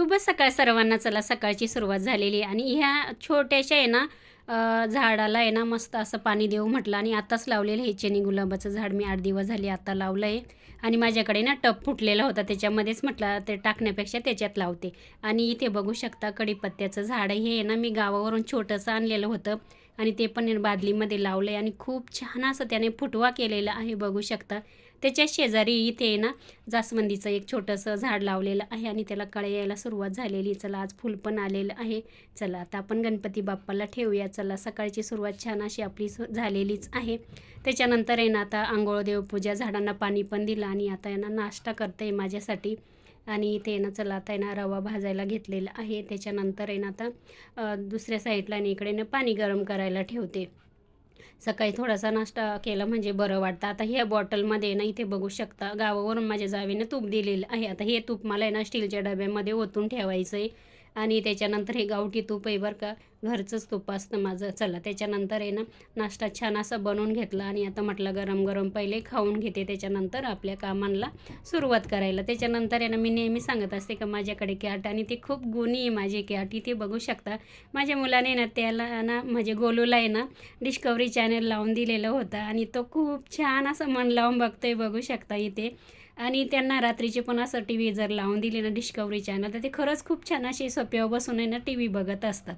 शुभ सकाळ सर्वांना. चला सकाळची सुरुवात झालेली आहे आणि ह्या छोट्याशा आहे ना झाडाला आहे ना मस्त असं पाणी देऊ म्हटलं आणि आताच लावलेलं हे चेनी गुलाबाचं झाड मी 8 दिवस झाले आता लावलं आहे. आणि माझ्याकडे ना टब फुटलेला होता त्याच्यामध्येच म्हटलं ते टाकण्यापेक्षा त्याच्यात लावते. आणि इथे बघू शकता कढीपत्त्याचं झाड हे आहे ना मी गावावरून छोटंसं आणलेलं होतं आणि ते पण बादलीमध्ये लावलं आहे आणि खूप छान असं त्याने फुटवा केलेला आहे बघू शकता. त्याच्या शेजारी इथे आहे ना जास्वंदीचं एक छोटंसं झाड लावलेलं आहे आणि त्याला कळे यायला सुरुवात झालेली. चला आज फुल पण आलेलं आहे. चला आता आपण गणपती बाप्पाला ठेवूया. चला सकाळची सुरुवात छान अशी आपली झालेलीच आहे. त्याच्यानंतर आहे ना आता आंघोळ देवपूजा झाडांना पाणी पण दिलं आणि आता आहे ना नाश्ता करते माझ्यासाठी. आणि इथे आहे ना चला आता आहे ना रवा भाजायला घेतलेला आहे. त्याच्यानंतर आहे ना आता दुसऱ्या साईडला आणि इकडे ना पाणी गरम करायला ठेवते. सकाळी थोडासा नाश्ता केला म्हणजे बरं वाटतं. आता ह्या बॉटलमध्ये ना इथे बघू शकता गावावरून माझ्या जावेने तूप दिलेलं आहे. आता हे तूप मला आहे ना स्टीलच्या डब्यामध्ये ओतून ठेवायचं आहे. आणि त्याच्यानंतर हे गावठी तूप आहे बरं का, घरचंच तूप असतं माझं. चला त्याच्यानंतर आहे ना नाश्ता छान असा बनवून घेतला आणि आता म्हटलं गरम गरम पहिले खाऊन घेते त्याच्यानंतर आपल्या कामांना सुरुवात करायला. त्याच्यानंतर आहे ना मी नेहमी सांगत असते का माझ्याकडे कॅट आणि ती खूप गुणी आहे माझी कॅट. इथे बघू शकता माझ्या मुलाने ना त्याला ना म्हणजे गोलूला आहे ना डिस्कवरी चॅनल लावून दिलेलं होतं आणि तो खूप छान असं मन लावून बघतोय बघू शकता इथे. आणि त्यांना रात्रीचे पण असं टी व्ही जर लावून दिली ना डिस्कवरी चॅनल तर ते खरंच खूप छान असे सोप्यावर बसून आहे ना टी व्ही बघत असतात.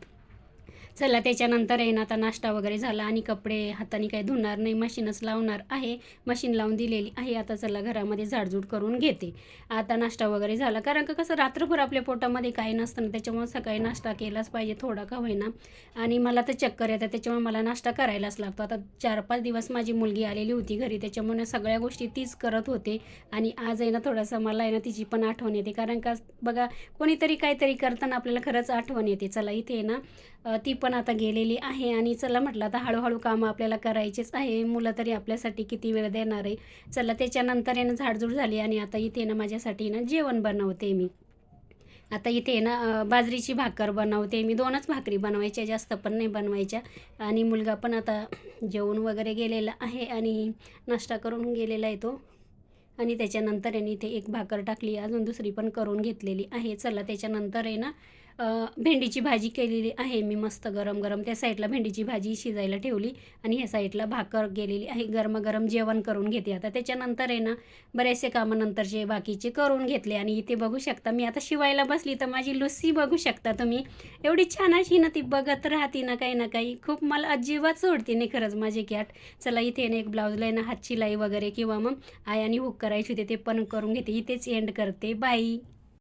चला त्याच्यानंतर आहे ना आता नाश्ता वगैरे झाला आणि कपडे हाताने काही धुणार नाही मशीनच लावणार आहे. मशीन लावून दिलेली आहे. आता चला घरामध्ये झाडझूड करून घेते. आता नाश्ता वगैरे झाला कारण का कसं रात्रभर आपल्या पोटामध्ये काही नसतं ना त्याच्यामुळे सकाळी नाश्ता केलाच पाहिजे थोडा का होईना. आणि मला तर चक्कर येतात त्याच्यामुळे मला नाश्ता करायलाच लागतो. आता 4-5 दिवस माझी मुलगी आलेली होती घरी त्याच्यामुळे सगळ्या गोष्टी तीच करत होते. आणि आज आहे ना थोडंसं मला आहे ना तिची पण आठवण येते कारण का बघा कोणीतरी काहीतरी करताना आपल्याला खरंच आठवण येते. चला इथे आहे ना ती पण आता गेलेली आहे आणि चला म्हटलं आता हळूहळू कामं आपल्याला करायचीच आहे. मुलं तरी आपल्यासाठी किती वेळ देणार आहे. चला त्याच्यानंतर आहे ना झाडझूड झाली आणि आता इथे ना माझ्यासाठी ना जेवण बनवते मी. आता इथे ना बाजरीची भाकर बनवते मी. 2च भाकरी बनवायच्या जास्त पण नाही बनवायच्या. आणि मुलगा पण आता जेवून वगैरे गेलेला आहे आणि नाश्ता करून गेलेला आहे तो. आणि त्याच्यानंतर आहे इथे एक भाकर टाकली अजून दुसरी पण करून घेतलेली आहे. चला त्याच्यानंतर आहे ना भेंडीची भाजी केलेली आहे मी मस्त गरम गरम. त्या साईडला भेंडीची भाजी शिजायला ठेवली आणि ह्या साईडला भाकर गेलेली आहे. गरमागरम जेवण करून घेते आता. त्याच्यानंतर आहे ना बरेचसे कामानंतरचे बाकीचे करून घेतले आणि इथे बघू शकता मी आता शिवायला बसली तर माझी लुसी बघू शकता तुम्ही. एवढी छान अशी ना ती बघत राहते ना काही खूप मला अजिबात सोडते नाही खरंच माझी कॅट. चला इथे ना एक ब्लाऊजला आहे ना हात शिलाई वगैरे किंवा मग आयानी हुक करायची होते ते पण करून घेते. इथेच एंड करते. बाय.